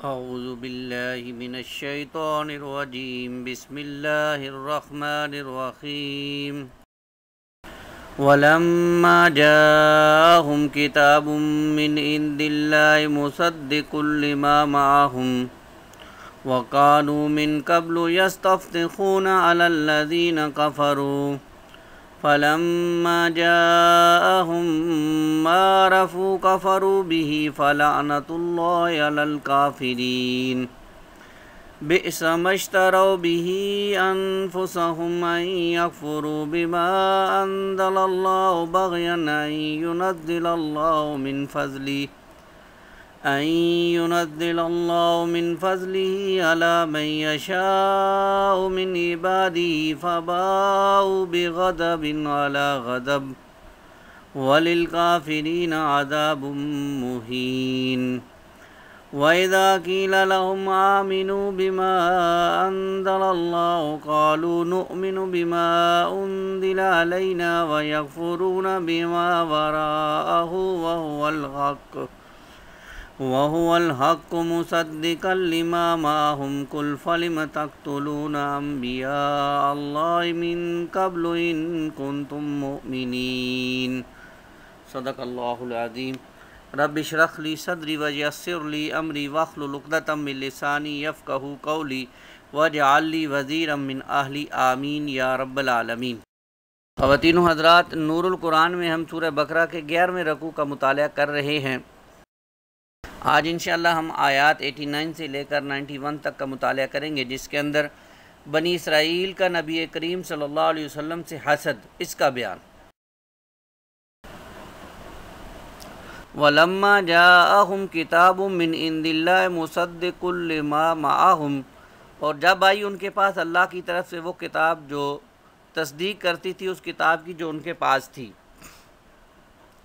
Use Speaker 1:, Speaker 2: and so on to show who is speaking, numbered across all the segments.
Speaker 1: اعوذ باللہ من الشیطان الرجیم بسم اللہ الرحمن الرحیم ولما جاءهم کتاب من عند اللہ مصدق لما معهم وكانوا من قبل يستفتحون على الذين كفروا فلما جاءهم ما عرفوا كفروا به فلعنة الله على الكافرين بئس ما اشتروا به أنفسهم أن يكفروا بما أنزل الله بغيا أن ينزل الله من فضله على من يشاء من عباده فباءوا بغضب على غضب وللكافرين عذاب مهين وإذا قيل لهم آمنوا بما أنزل الله قالوا نؤمن بما أنزل علينا ويكفرون بما وراءه وهو الحق مصدقا لما معهم قل فلم تقتلون انبیاء اللہ من قبل ان کنتم مؤمنین صدق اللہ العظیم رب اشرح لی صدری ویسر لی امری واحلل عقدۃ من لسانی یفقہوا قولی واجعل لی وزیرا من اہلی آمین یا رب العالمین۔ خواتین و حضرات، نور القرآن میں ہم سورہ بقرہ کے 11ویں رکوع کا مطالعہ کر رہے ہیں۔ آج انشاءاللہ ہم آیات 89 سے لے کر 91 تک کا مطالعہ کریں گے، جس کے اندر بنی اسرائیل کا نبی کریم صلی اللہ علیہ وسلم سے حسد، اس کا بیان۔ وَلَمَّا جَاءَهُمْ كِتَابٌ مِّنْ عِندِ اللَّهِ مُصَدِّقٌ لِمَا مَعَهُمْ، اور جب آئی ان کے پاس اللہ کی طرف سے وہ کتاب جو تصدیق کرتی تھی اس کتاب کی جو ان کے پاس تھی۔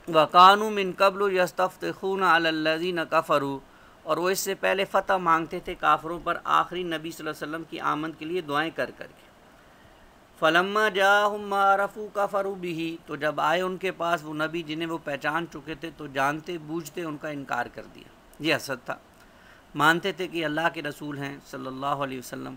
Speaker 1: وَقَانُوا مِن قَبْلُ يَسْتَفْتِحُونَ عَلَى الَّذِينَ كَفَرُوا، اور وہ اس سے پہلے فتح مانگتے تھے کافروں پر آخری نبی صلی اللہ علیہ وسلم کی آمد کے لیے دعائیں کر کر کے۔ فَلَمَّا جَاءَهُم مَّا عَرَفُوا كَفَرُوا بِهِ، تو جب آئے ان کے پاس وہ نبی جنہیں وہ پہچان چکے تھے تو جانتے بوجھتے ان کا انکار کر دیا۔ یہ حسد تھا۔ مانتے تھے کہ اللہ کے رسول ہیں صلی اللہ علیہ وسلم،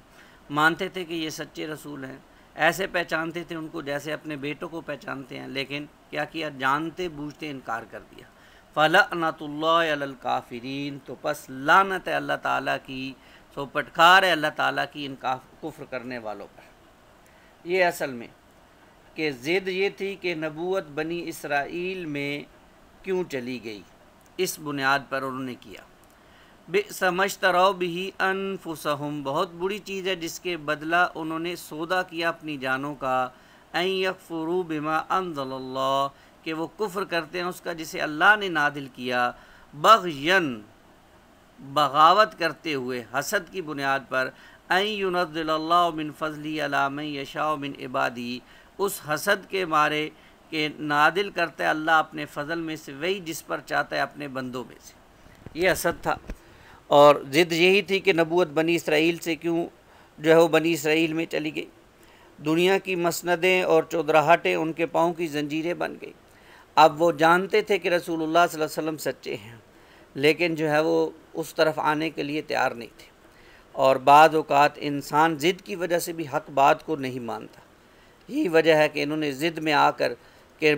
Speaker 1: مانتے تھے کہ یہ سچے رسول ہیں، ایسے پہچانتے تھے ان کو جیسے اپنے بیٹوں کو پہچانتے ہیں، لیکن کیا کیا؟ جانتے بوجھتے انکار کر دیا۔ فَلَعْنَةُ اللَّهِ عَلَى الْكَافِرِينَ، تو پس لعنت ہے اللہ تعالیٰ کی، سو پٹکار ہے اللہ تعالیٰ کی ان کفر کرنے والوں پر۔ یہ اصل میں کہ ضد یہ تھی کہ نبوت بنی اسرائیل میں کیوں چلی گئی، اس بنیاد پر انہوں نے کیا۔ بئس ما اشتروا بہ انفسہم، بہت بری چیز ہے جس کے بدلہ انہوں نے سودا کیا اپنی جانوں کا۔ ان یکفروا بما انزل اللہ، کہ وہ کفر کرتے ہیں اس کا جسے اللہ نے نازل کیا، بغین، بغاوت کرتے ہوئے، حسد کی بنیاد پر۔ ان ینزل اللہ من فضلہ علی من یشاء من عبادہ، اس حسد کے مارے کہ نازل کرتا ہے اللہ اپنے فضل میں سے وہی جس پر چاہتا ہے اپنے بندوں میں سے۔ یہ حسد تھا، اور ضد یہی تھی کہ نبوت بنی اسرائیل سے کیوں جو ہے وہ بنی اسرائیل میں چلی گئی۔ دنیا کی مسندیں اور چودراہٹیں ان کے پاؤں کی زنجیریں بن گئی۔ اب وہ جانتے تھے کہ رسول اللہ صلی اللہ علیہ وسلم سچے ہیں، لیکن جو ہے وہ اس طرف آنے کے لیے تیار نہیں تھے۔ اور بعض اوقات انسان ضد کی وجہ سے بھی حق بات کو نہیں مانتا۔ یہی وجہ ہے کہ انہوں نے ضد میں آ کر کہ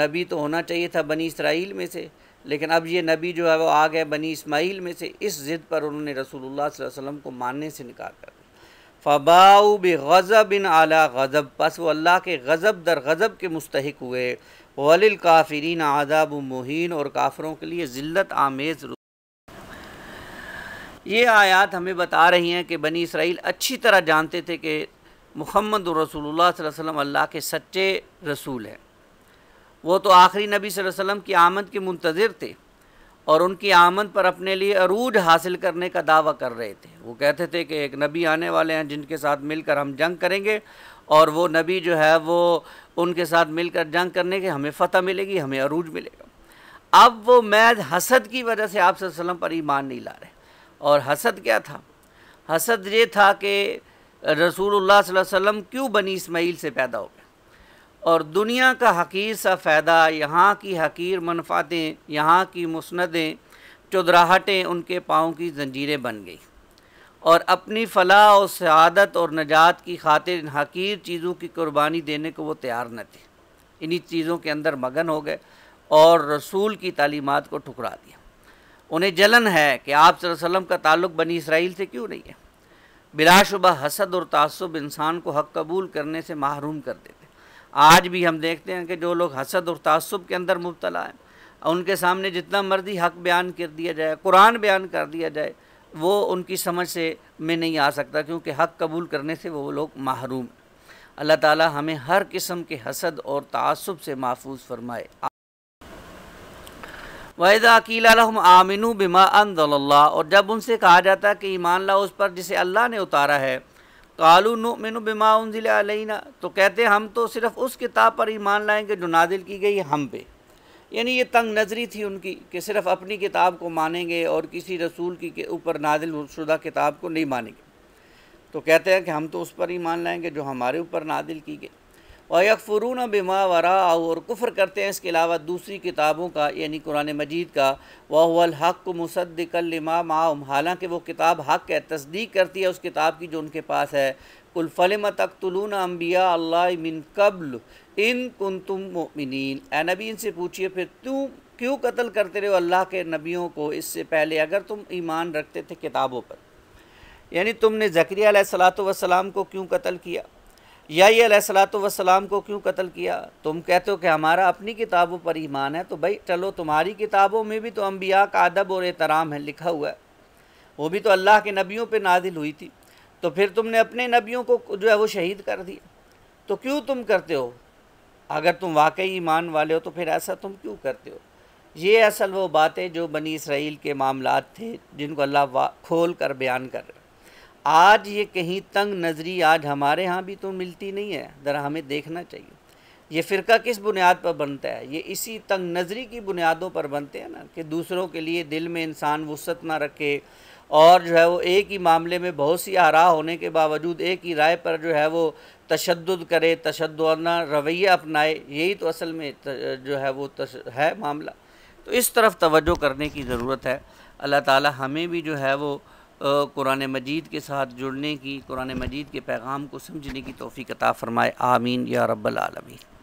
Speaker 1: نبی تو ہونا چاہیے تھا بنی اسرائیل میں سے، لیکن اب یہ نبی جو ہے وہ آ گئے بنی اسماعیل میں سے، اس ضد پر انہوں نے رسول اللہ صلی اللہ علیہ وسلم کو ماننے سے انکار کر دیا۔ فَبَاءُوا بِغَضَبٍ عَلَى غَضَبٍ، پس وہ اللہ کے غضب در غضب کے مستحق ہوئے۔ وَلِلْكَافِرِينَ عَذَابٌ مُّهِينٌ، اور کافروں کے لیے ذلت آمیز۔ یہ آیات ہمیں بتا رہی ہیں کہ بنی اسرائیل اچھی طرح جانتے تھے کہ محمد رسول اللہ صلی اللہ علیہ وسلم اللہ کے سچے رسول ہیں۔ وہ تو آخری نبی صلی اللہ علیہ وسلم کی آمد کے منتظر تھے، اور ان کی آمد پر اپنے لیے عروج حاصل کرنے کا دعویٰ کر رہے تھے۔ وہ کہتے تھے کہ ایک نبی آنے والے ہیں جن کے ساتھ مل کر ہم جنگ کریں گے، اور وہ نبی جو ہے وہ ان کے ساتھ مل کر جنگ کرنے کے ہمیں فتح ملے گی، ہمیں عروج ملے گا۔ اب وہ محض حسد کی وجہ سے آپ صلی اللہ علیہ وسلم پر ایمان نہیں لا رہے۔ اور حسد کیا تھا؟ حسد یہ تھا کہ رسول اللہ صلی اللہ علیہ وسلم کیوں بنی اسماعیل سے پیدا ہو گئے، اور دنیا کا حقیر سا فائدہ، یہاں کی حقیر منفعتیں، یہاں کی مسندیں چودراہٹیں ان کے پاؤں کی زنجیریں بن گئی، اور اپنی فلاح و سعادت اور نجات کی خاطر ان حقیر چیزوں کی قربانی دینے کو وہ تیار نہ تھے۔ انہی چیزوں کے اندر مگن ہو گئے اور رسول کی تعلیمات کو ٹھکرا دیا۔ انہیں جلن ہے کہ آپ صلی اللہ علیہ وسلم کا تعلق بنی اسرائیل سے کیوں نہیں ہے۔ بلا شبہ حسد اور تعصب انسان کو حق قبول کرنے سے محروم کر دیتے ہیں۔ آج بھی ہم دیکھتے ہیں کہ جو لوگ حسد اور تعصب کے اندر مبتلا ہیں، ان کے سامنے جتنا مرضی حق بیان کر دیا جائے، قرآن بیان کر دیا جائے، وہ ان کی سمجھ سے میں نہیں آ سکتا، کیونکہ حق قبول کرنے سے وہ لوگ محروم ہیں۔ اللہ تعالی ہمیں ہر قسم کے حسد اور تعصب سے محفوظ فرمائے۔ وَإِذَا قِيلَ لَهُمْ آمِنُوا بِمَا أَنزَلَ اللَّهُ، اور جب ان سے کہا جاتا ہے کہ ایمان لاؤ اس پر جسے اللہ نے اتارا ہے، قَالُوا نُؤْمِنُ بِمَا أُنزِلَ عَلَيْنَا، تو کہتے ہیں ہم تو صرف اس کتاب پر ایمان لائیں گے جو نازل کی گئی ہم پہ۔ یعنی یہ تنگ نظری تھی ان کی کہ صرف اپنی کتاب کو مانیں گے اور کسی رسول کی اوپر نازل شدہ کتاب کو نہیں مانیں گے۔ تو کہتے ہیں کہ ہم تو اس پر ایمان لائیں گے جو ہمارے اوپر نازل کی گئی۔ وَيَكْفُرُونَ بِمَا وَرَاءَهُ، اور کفر کرتے ہیں اس کے علاوہ دوسری کتابوں کا، یعنی قرآن مجید کا۔ وَهُوَ الْحَقُّ مُصَدِّقًا لِمَا مَعَهُمْ، حالانکہ وہ کتاب حق ہے، تصدیق کرتی ہے اس کتاب کی جو ان کے پاس ہے۔ قُلْ فَلِمَ تَقْتُلُونَ أَنْبِيَاءَ اللَّهِ مِنْ قَبْلُ إِن كُنْتُمْ مُؤْمِنِينَ، اے نبی ان سے پوچھئے پھر کیوں قتل کرتے رہے ہو اللہ کے نبیوں کو اس سے پہلے اگر تم ایمان رکھتے تھے کتابوں پر۔ یعنی تم نے زکریا علیہ السلام کو کیوں قتل کیا، یا علیہ السلام کو کیوں قتل کیا؟ تم کہتے ہو کہ ہمارا اپنی کتابوں پر ایمان ہے، تو بھائی چلو تمہاری کتابوں میں بھی تو انبیاء کا ادب اور احترام ہے لکھا ہوا ہے، وہ بھی تو اللہ کے نبیوں پہ نازل ہوئی تھی، تو پھر تم نے اپنے نبیوں کو جو ہے وہ شہید کر دیا، تو کیوں تم کرتے ہو؟ اگر تم واقعی ایمان والے ہو تو پھر ایسا تم کیوں کرتے ہو؟ یہ اصل وہ باتیں جو بنی اسرائیل کے معاملات تھے جن کو اللہ کھول کر بیان کر رہے ہیں۔ آج یہ کہیں تنگ نظری آج ہمارے ہاں بھی تو ملتی نہیں ہے، ذرا ہمیں دیکھنا چاہیے۔ یہ فرقہ کس بنیاد پر بنتا ہے؟ یہ اسی تنگ نظری کی بنیادوں پر بنتے ہیں نا، کہ دوسروں کے لیے دل میں انسان وسعت نہ رکھے، اور جو ہے وہ ایک ہی معاملے میں بہت سی آراء ہونے کے باوجود ایک ہی رائے پر جو ہے وہ تشدد کرے، تشددانہ رویہ اپنائے۔ یہی تو اصل میں جو ہے وہ ہے معاملہ۔ تو اس طرف توجہ کرنے کی ضرورت ہے۔ اللہ تعالی ہمیں بھی جو ہے وہ قرآن مجید کے ساتھ جڑنے کی، قرآن مجید کے پیغام کو سمجھنے کی توفیق عطا فرمائے۔ آمین یا رب العالمین۔